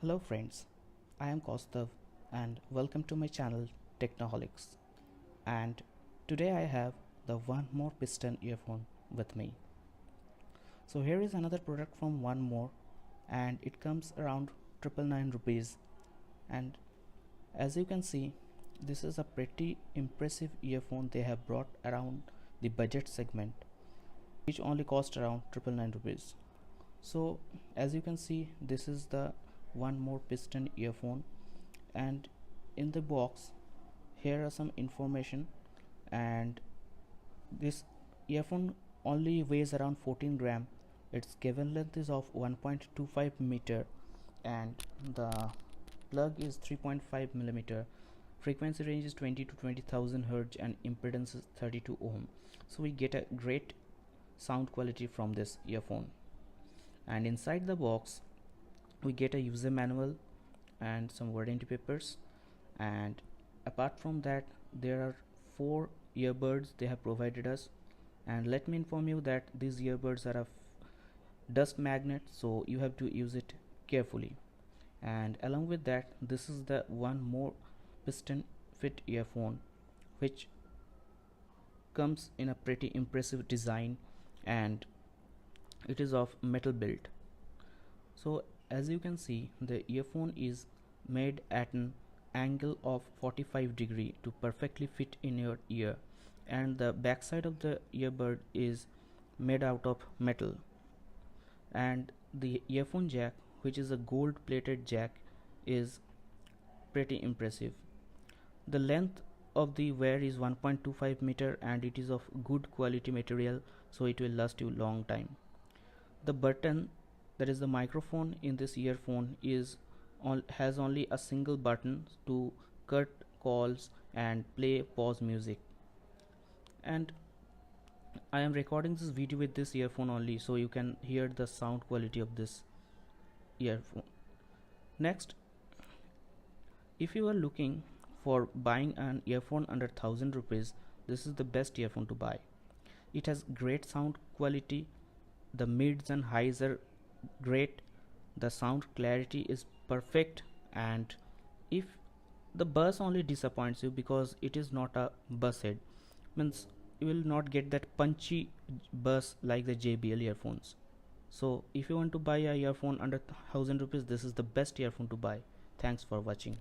Hello friends, I am Kaustav and welcome to my channel Technoholics, and today I have the one more piston earphone with me. So here is another product from one more and it comes around 999 rupees, and as you can see this is a pretty impressive earphone they have brought around the budget segment, which only cost around 999 rupees. So as you can see this is the one more piston earphone, and in the box here are some information, and this earphone only weighs around 14 gram. Its cable length is of 1.25 meter and the plug is 3.5 millimeter. Frequency range is 20 to 20,000 hertz and impedance is 32 ohm. So we get a great sound quality from this earphone. And inside the box we get a user manual and some warranty papers, and apart from that there are 4 earbuds they have provided us. And let me inform you that these earbuds are a dust magnet, so you have to use it carefully. And along with that, this is the one more Piston Fit earphone, which comes in a pretty impressive design and it is of metal build. So as you can see the earphone is made at an angle of 45 degree to perfectly fit in your ear, and the backside of the earbud is made out of metal, and the earphone jack, which is a gold plated jack, is pretty impressive. The length of the wear is 1.25 meter and it is of good quality material, so it will last you long time. The button, that is the microphone in this earphone, has only a single button to cut calls and play pause music. And I am recording this video with this earphone only, so you can hear the sound quality of this earphone. Next, if you are looking for buying an earphone under 1000 rupees, this is the best earphone to buy. It has great sound quality, the mids and highs are great, the sound clarity is perfect, and if the bass only disappoints you because it is not a bass head, means you will not get that punchy bass like the JBL earphones. So if you want to buy a earphone under 1000 rupees, this is the best earphone to buy. Thanks for watching.